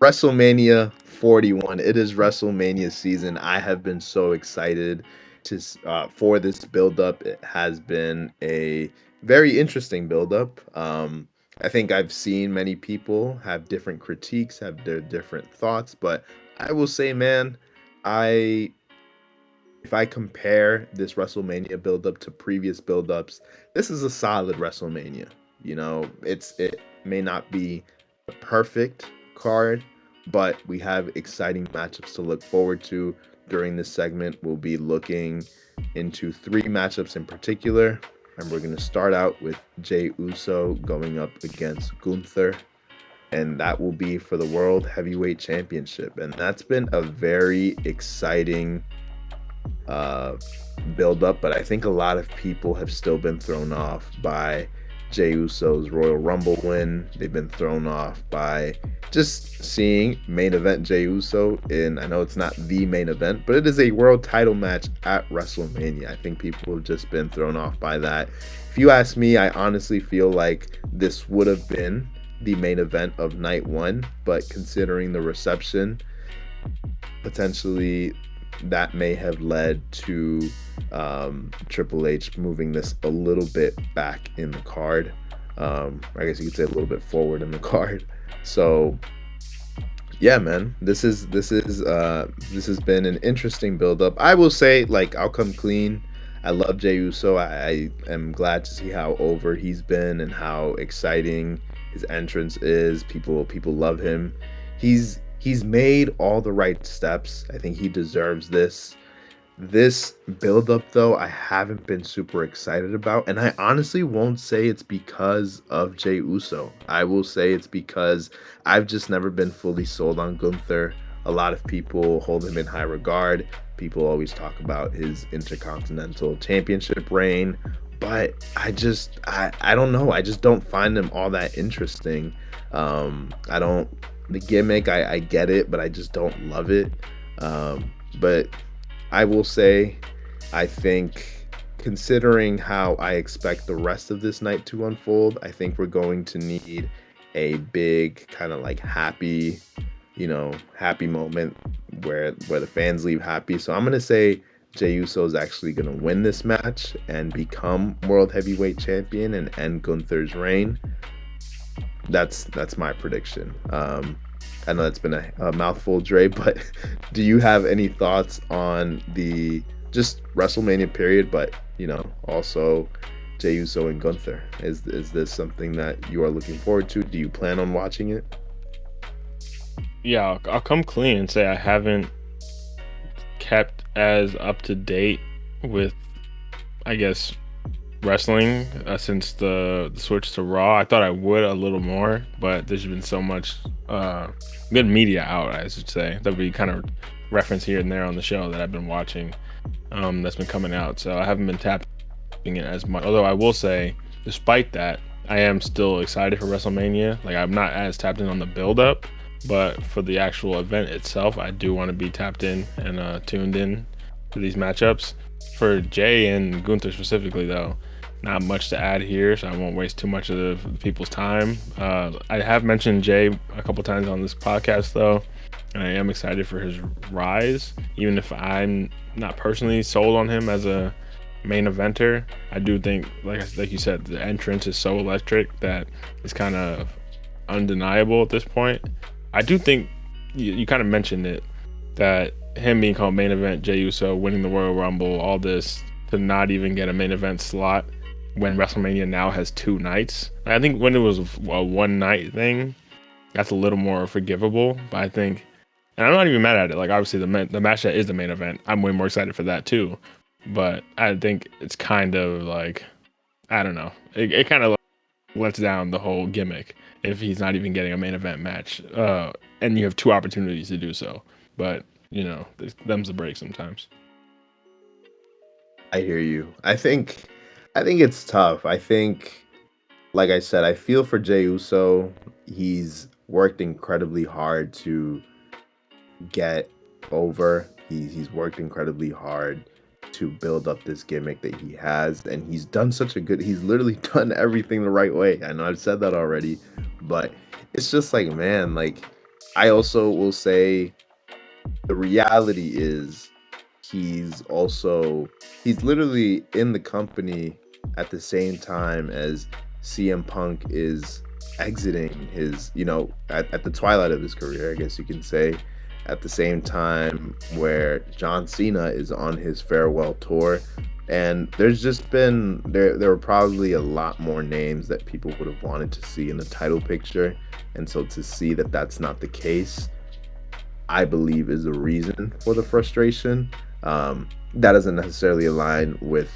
WrestleMania 41. It is WrestleMania season. I have been so excited for this build-up. It has been a very interesting build-up. I think I've seen many people have different critiques, have their different thoughts, but I will say, man, I if I compare this WrestleMania build-up to previous build-ups, this is a solid WrestleMania. It may not be a perfect card, but we have exciting matchups to look forward to. During this segment, we'll be looking into three matchups in particular, and we're going to start out with Jey Uso going up against Gunther, and that will be for the World Heavyweight Championship. And that's been a very exciting uh, build up, but I think a lot of people have still been thrown off by Jey Uso's Royal Rumble win. They've been thrown off by just seeing main event Jey Uso in, I know it's not the main event, but it is a world title match at WrestleMania. I think people have just been thrown off by that. If you ask me, I honestly feel like this would have been the main event of night one, but considering the reception, potentially that may have led to Triple H moving this a little bit back in the card. I guess you could say a little bit forward in the card. So yeah, man, this has been an interesting build up. I will say, like, I'll come clean. I love Jey Uso. I am glad to see how over he's been and how exciting his entrance is. People love him. He's made all the right steps. I think he deserves this. This build up though, I haven't been super excited about, and I honestly won't say it's because of Jey Uso. I will say it's because I've just never been fully sold on Gunther. A lot of people hold him in high regard. People always talk about his Intercontinental Championship reign, but I don't know. I just don't find him all that interesting. I don't the gimmick. I get it, but I just don't love it. But I will say, I think considering how I expect the rest of this night to unfold, I think we're going to need a big kind of like happy moment where the fans leave happy. So I'm gonna say Jey Uso is actually gonna win this match and become World Heavyweight Champion and end Gunther's reign. That's my prediction. I know that's been a mouthful, Dre, but do you have any thoughts on the just WrestleMania period, but also Jey Uso and Gunther? Is this something that you are looking forward to? Do you plan on watching it? Yeah, I'll come clean and say I haven't kept as up to date with, I guess, wrestling since the switch to Raw. I thought I would a little more, but there's been so much good media out, I should say, that we kind of reference here and there on the show that I've been watching, that's been coming out. So I haven't been tapping it as much. Although I will say, despite that, I am still excited for WrestleMania. Like, I'm not as tapped in on the build up, but for the actual event itself, I do want to be tapped in and tuned in to these matchups. For Jey and Gunther specifically, though, not much to add here, so I won't waste too much of the people's time. I have mentioned Jey a couple times on this podcast, though, and I am excited for his rise. Even if I'm not personally sold on him as a main eventer, I do think, like you said, the entrance is so electric that it's kind of undeniable at this point. I do think you kind of mentioned it, that him being called main event, Jey Uso winning the Royal Rumble, all this, to not even get a main event slot when WrestleMania now has 2 nights. I think when it was a one night thing, that's a little more forgivable. But I think, and I'm not even mad at it. Like, obviously the match that is the main event, I'm way more excited for that too. But I think it's kind of like, I don't know, it kind of lets down the whole gimmick if he's not even getting a main event match, and you have 2 opportunities to do so. But them's the break sometimes. I hear you. I think it's tough. I think, like I said, I feel for Jey Uso. He's worked incredibly hard to get over. He's worked incredibly hard to build up this gimmick that he has, and he's done such a good. He's literally done everything the right way. I know I've said that already, but it's just like, man, like, I also will say the reality is he's also he's literally in the company at the same time as CM Punk is exiting his, at the twilight of his career, I guess you can say, at the same time where John Cena is on his farewell tour. And there's just been there were probably a lot more names that people would have wanted to see in the title picture. And so to see that that's not the case, I believe is the reason for the frustration. That doesn't necessarily align with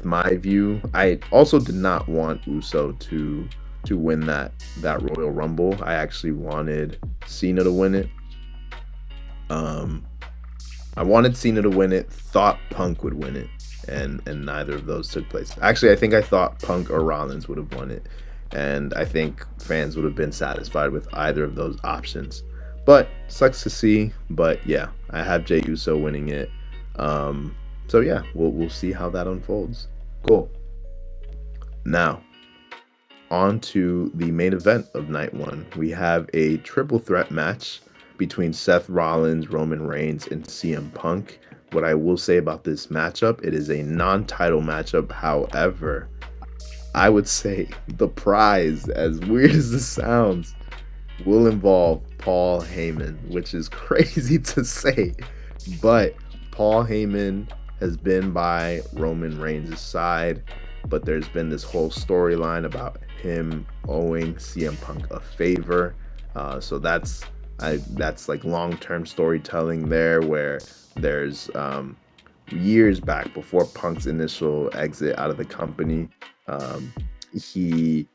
my view. I also did not want Uso to win that Royal Rumble. I actually wanted Cena to win it. Um, I wanted Cena to win it. Thought Punk would win it, and neither of those took place. Actually, I think I thought Punk or Rollins would have won it, and I think fans would have been satisfied with either of those options. But sucks to see. But yeah, I have Jey Uso winning it. So yeah, we'll see how that unfolds. Cool. Now, on to the main event of night one. We have a triple threat match between Seth Rollins, Roman Reigns, and CM Punk. What I will say about this matchup, it is a non-title matchup. However, I would say the prize, as weird as this sounds, will involve Paul Heyman, which is crazy to say. But Paul Heyman has been by Roman Reigns' side, but there's been this whole storyline about him owing CM Punk a favor. So that's like long-term storytelling there, where there's years back before Punk's initial exit out of the company, he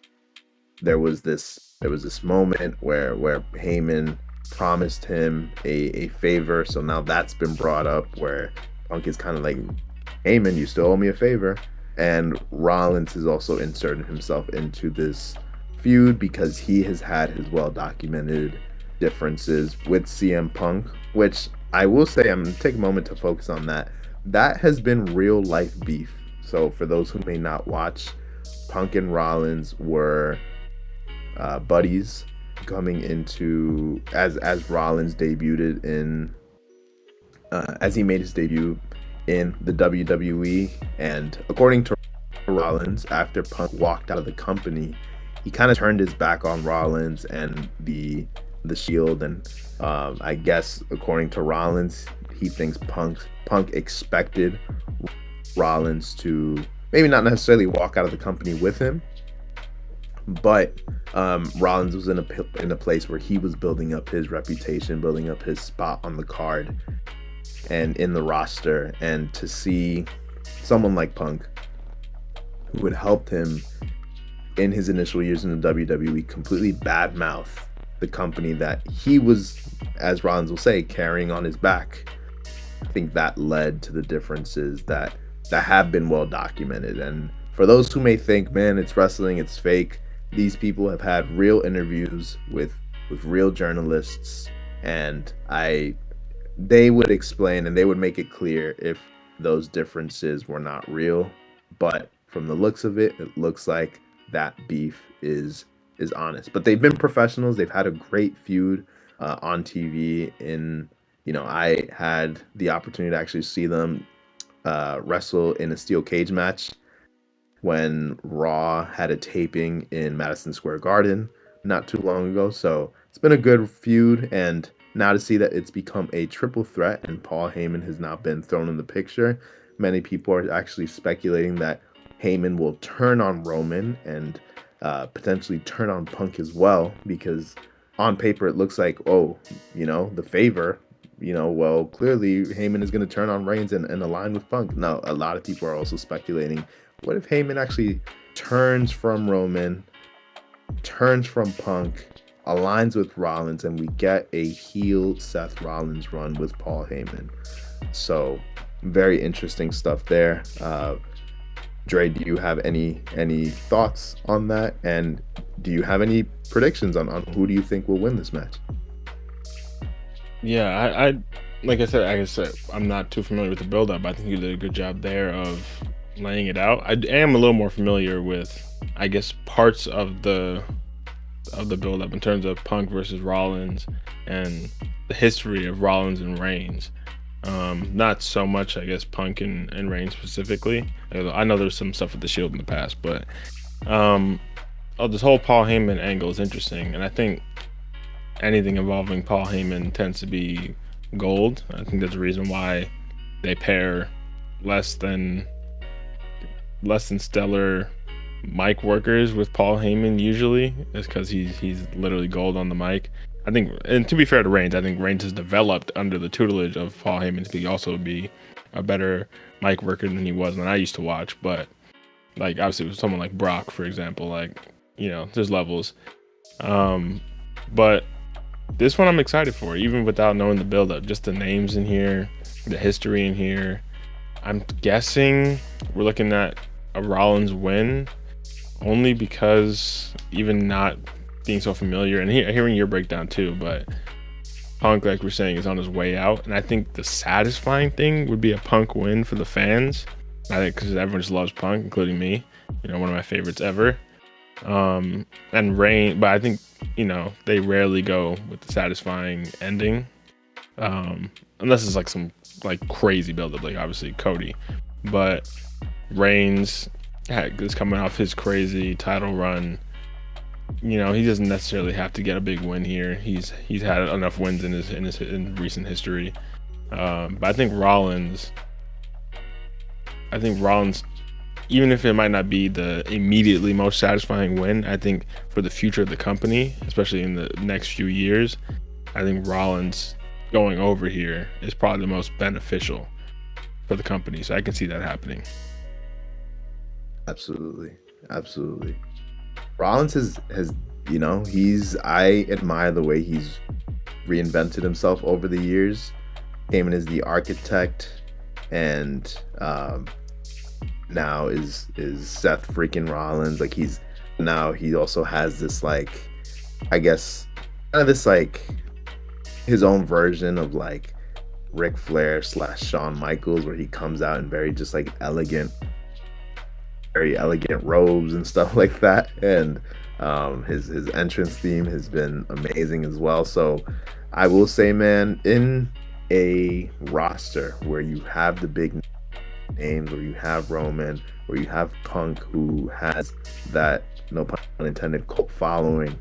there was this moment where Heyman promised him a favor. So now that's been brought up, where Punk is kind of like, Heyman, you still owe me a favor. And Rollins has also inserted himself into this feud because he has had his well-documented differences with CM Punk, which I will say, I'm going to take a moment to focus on that. That has been real life beef. So for those who may not watch, Punk and Rollins were buddies coming into as Rollins debuted in as he made his debut in the WWE. And according to Rollins, after Punk walked out of the company, he kind of turned his back on Rollins and the Shield. And I guess according to Rollins, he thinks Punk expected Rollins to maybe not necessarily walk out of the company with him, but Rollins was in a place where he was building up his reputation, building up his spot on the card and in the roster. And to see someone like Punk, who had helped him in his initial years in the WWE, completely badmouth the company that he was, as Rollins will say, carrying on his back, I think that led to the differences that have been well documented. And for those who may think, man, it's wrestling, it's fake, these people have had real interviews with real journalists, and they would explain and they would make it clear if those differences were not real. But from the looks of it, it looks like that beef is honest. But they've been professionals. They've had a great feud on TV. I had the opportunity to actually see them wrestle in a steel cage match when Raw had a taping in Madison Square Garden not too long ago. So it's been a good feud, and now to see that it's become a triple threat and Paul Heyman has now been thrown in the picture, many people are actually speculating that Heyman will turn on Roman and potentially turn on Punk as well, because on paper it looks like, the favor, well, clearly Heyman is going to turn on Reigns and align with Punk. Now, a lot of people are also speculating, what if Heyman actually turns from Roman, turns from Punk, aligns with Rollins, and we get a heel Seth Rollins run with Paul Heyman? So very interesting stuff there. Dre, do you have any thoughts on that? And do you have any predictions on who do you think will win this match? Yeah, I like I said, I'm not too familiar with the build-up, but I think you did a good job there of laying it out. I am a little more familiar with, I guess, parts of the of the build up in terms of Punk versus Rollins and the history of Rollins and Reigns. Not so much, I guess, Punk and Reigns specifically. I know there's some stuff with the Shield in the past, but this whole Paul Heyman angle is interesting, and I think anything involving Paul Heyman tends to be gold. I think that's the reason why they pair less than stellar mic workers with Paul Heyman usually, is because he's literally gold on the mic. I think, and to be fair to Reigns, I think Reigns has developed under the tutelage of Paul Heyman to also be a better mic worker than he was when I used to watch. But like obviously with someone like Brock, for example, like, you know, there's levels. But this one I'm excited for, even without knowing the build-up. Just the names in here, the history in here. I'm guessing we're looking at a Rollins win, only because even not being so familiar and hearing your breakdown too, but Punk, like we're saying, is on his way out, and I think the satisfying thing would be a Punk win for the fans. I think because everyone just loves Punk, including me. You know, one of my favorites ever. And Reign, but I think, you know, they rarely go with the satisfying ending, unless it's like some like crazy build-up, like obviously Cody. But Reigns is coming off his crazy title run. You know, he doesn't necessarily have to get a big win here. He's had enough wins in recent history. But I think Rollins, even if it might not be the immediately most satisfying win, I think for the future of the company, especially in the next few years, I think Rollins going over here is probably the most beneficial for the company. So I can see that happening. Absolutely. Rollins has you know, I admire the way he's reinvented himself over the years. Came in as the architect, and now is Seth freaking Rollins. Like he also has this, like, I guess kind of this like his own version of like Ric Flair / Shawn Michaels, where he comes out in very just like very elegant robes and stuff like that. And his entrance theme has been amazing as well. So I will say, man, in a roster where you have the big names, where you have Roman, where you have Punk, who has that, no pun intended, cult following,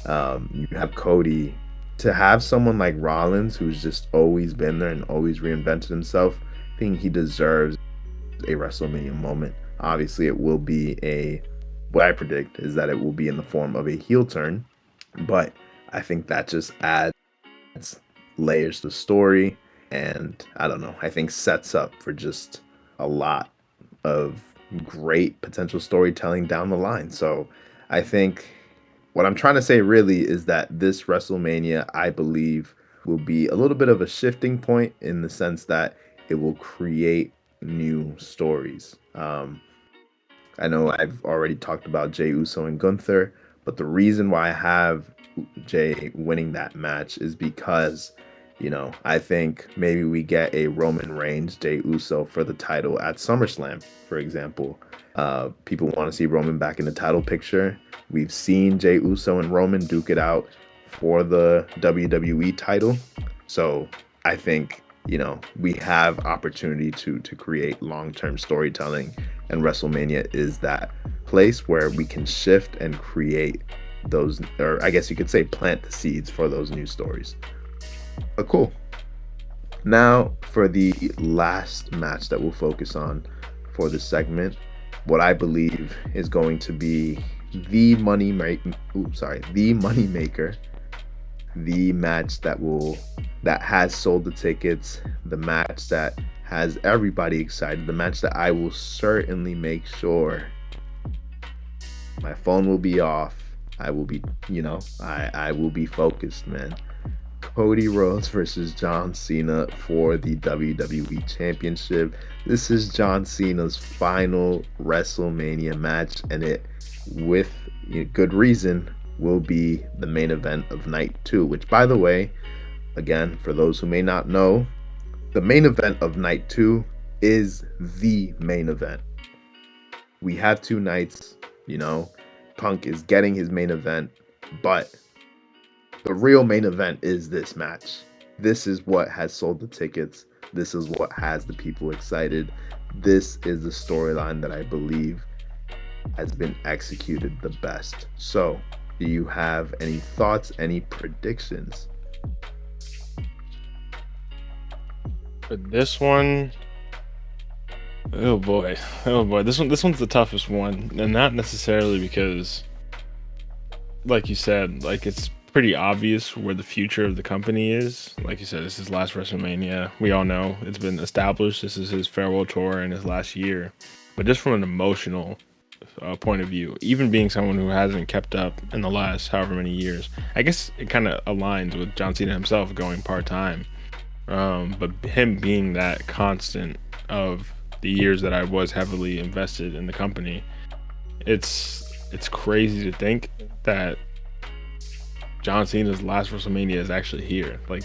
you have Cody, to have someone like Rollins who's just always been there and always reinvented himself, I think he deserves a WrestleMania moment. Obviously it will be what I predict is that it will be in the form of a heel turn, but I think that just adds layers to the story, and I don't know, I think sets up for just a lot of great potential storytelling down the line. So I think what I'm trying to say really is that this WrestleMania, I believe, will be a little bit of a shifting point in the sense that it will create new stories. I know I've already talked about Jey Uso and Gunther, but the reason why I have Jey winning that match is because, you know, I think maybe we get a Roman Reigns, Jey Uso for the title at SummerSlam, for example. People want to see Roman back in the title picture. We've seen Jey Uso and Roman duke it out for the WWE title. So I think, you know, we have opportunity to create long-term storytelling, and WrestleMania is that place where we can shift and create those, or I guess you could say plant the seeds for those new stories. But cool. Now for the last match that we'll focus on for this segment, what I believe is going to be the money maker, the match that has sold the tickets, the match that has everybody excited, the match that I will certainly make sure my phone will be off. I will be, you know, I will be focused, man. Cody Rhodes versus John Cena for the WWE Championship. This is John Cena's final WrestleMania match, and it, with good reason, will be the main event of night 2, which, by the way, again, for those who may not know, the main event of night 2 is the main event. We have 2 nights, you know, Punk is getting his main event. But the real main event is this match. This is what has sold the tickets. This is what has the people excited. This is the storyline that I believe has been executed the best. So, do you have any thoughts, any predictions? For this one, oh boy, this one's the toughest one, and not necessarily because, like you said, like it's pretty obvious where the future of the company is. Like you said, this is last WrestleMania. We all know it's been established. This is his farewell tour in his last year. But just from an emotional point of view, even being someone who hasn't kept up in the last however many years, I guess it kind of aligns with John Cena himself going part time. But him being that constant of the years that I was heavily invested in the company, it's crazy to think that John Cena's last WrestleMania is actually here. Like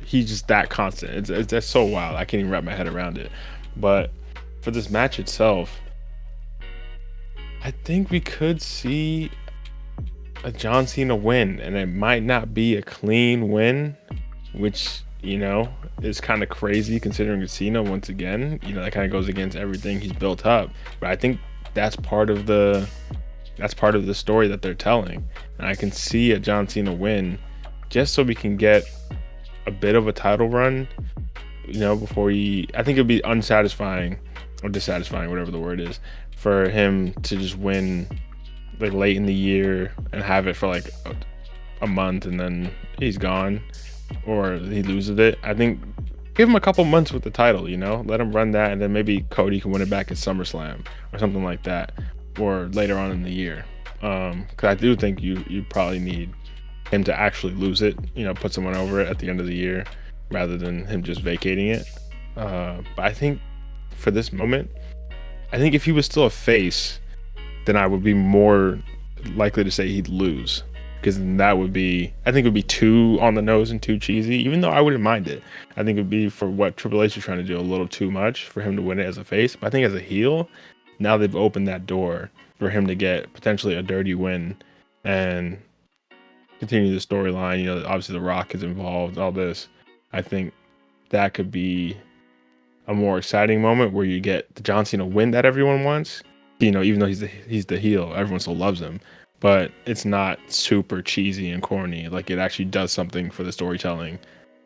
he's just that constant. It's that's so wild. I can't even wrap my head around it. But for this match itself, I think we could see a John Cena win, and it might not be a clean win, which is kind of crazy considering it's Cena once again. That kind of goes against everything he's built up. But I think that's part of the story that they're telling, and I can see a John Cena win, just so we can get a bit of a title run. Before I think it'd be unsatisfying or dissatisfying, whatever the word is, for him to just win like late in the year and have it for like a month and then he's gone, or he loses it. I think give him a couple months with the title, let him run that, and then maybe Cody can win it back at SummerSlam or something like that, or later on in the year. Because I do think you probably need him to actually lose it, put someone over it at the end of the year rather than him just vacating it. But I think for this moment, I think if he was still a face, then I would be more likely to say he'd lose, because that would be, I think it would be too on the nose and too cheesy, even though I wouldn't mind it. I think it would be, for what Triple H is trying to do, a little too much for him to win it as a face. But I think as a heel, now they've opened that door for him to get potentially a dirty win and continue the storyline. Obviously The Rock is involved, all this. I think that could be a more exciting moment where you get the John Cena win that everyone wants. Even though he's the heel, everyone still loves him, but it's not super cheesy and corny. Like, it actually does something for the storytelling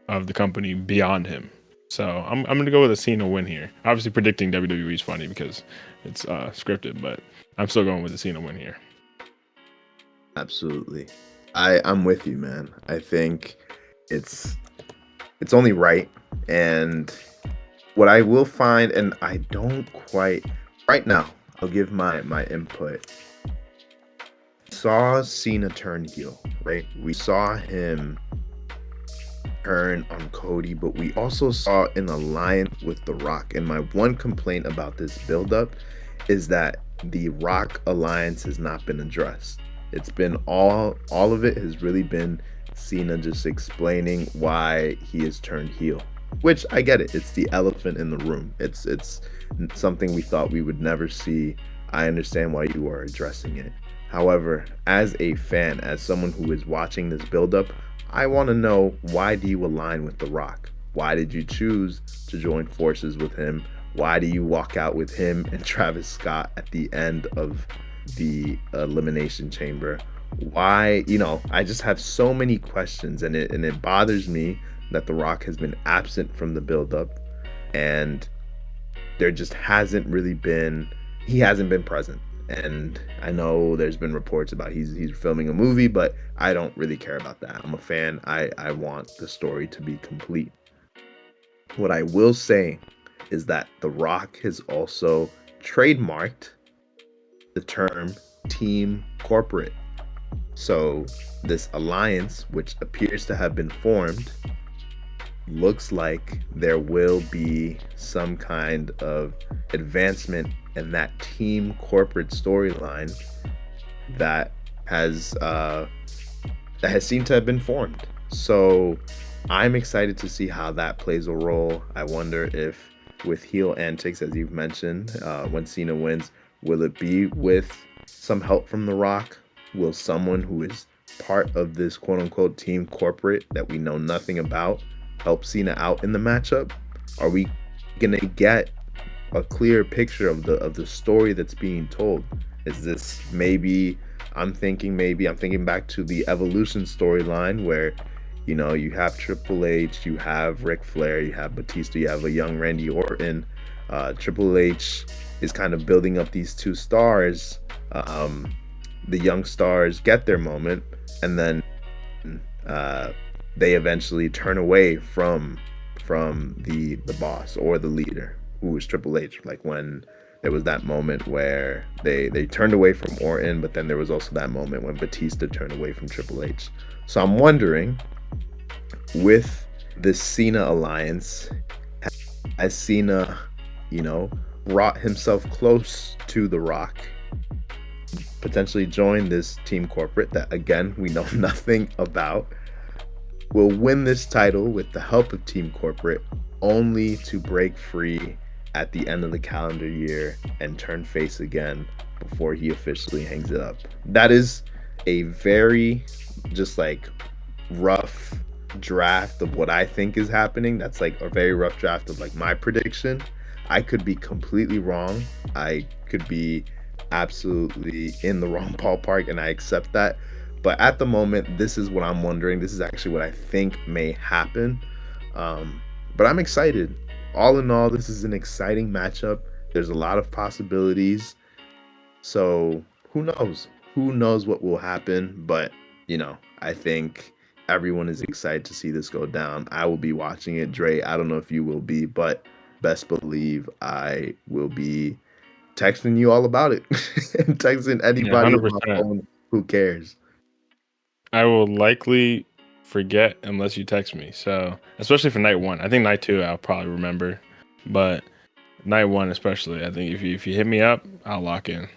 of the company beyond him. So I'm gonna go with a Cena win here. Obviously, predicting WWE is funny because it's scripted, but I'm still going with the Cena win here. Absolutely. I'm with you, man. I think it's only right. And what I will find, and I don't quite right now, I'll give my input. Saw Cena turn heel, right? We saw him turn on Cody, but we also saw an alliance with The Rock. And my one complaint about this buildup is that the Rock alliance has not been addressed. It's been all of it has really been Cena just explaining why he has turned heel, which I get it. It's the elephant in the room. It's something we thought we would never see. I understand why you are addressing it. However, as a fan, as someone who is watching this buildup, I want to know, why do you align with The Rock? Why did you choose to join forces with him? Why do you walk out with him and Travis Scott at the end of the Elimination Chamber? Why? I just have so many questions, and it bothers me that The Rock has been absent from the buildup, and there just hasn't really been, he hasn't been present. And I know there's been reports about he's filming a movie, but I don't really care about that. I'm a fan. I want the story to be complete. What I will say is that The Rock has also trademarked the term team corporate. So this alliance, which appears to have been formed, looks like there will be some kind of advancement in that team corporate storyline that has seemed to have been formed. So I'm excited to see how that plays a role. I wonder if, with heel antics, as you've mentioned, when Cena wins, will it be with some help from The Rock? will someone who is part of this quote unquote team corporate that we know nothing about help Cena out in the matchup? Are we gonna get a clear picture of the story that's being told? Is this maybe I'm thinking back to the Evolution storyline where you have Triple H, you have Ric Flair, you have Batista, you have a young Randy Orton. Triple H is kind of building up these two stars. Um, the young stars get their moment, and then uh, they eventually turn away from the boss or the leader, who was Triple H. Like when there was that moment where they turned away from Orton, but then there was also that moment when Batista turned away from Triple H. So I'm wondering, with this Cena alliance, has Cena, brought himself close to The Rock, potentially join this team corporate that, again, we know nothing about, will win this title with the help of team corporate, only to break free at the end of the calendar year and turn face again before he officially hangs it up. That is a very just like rough draft of what I think is happening. That's like a very rough draft of like my prediction. I could be completely wrong. I could be absolutely in the wrong ballpark, and I accept that. But at the moment, this is what I'm wondering. This is actually what I think may happen. But I'm excited. All in all, this is an exciting matchup. There's a lot of possibilities. So who knows? Who knows what will happen? But, I think everyone is excited to see this go down. I will be watching it. Dre, I don't know if you will be, but best believe I will be texting you all about it and texting Yeah, anybody on my 100%. phone who cares. I will likely forget unless you text me. So, especially for night one. I think night two I'll probably remember, but night one especially, I think if you hit me up, I'll lock in.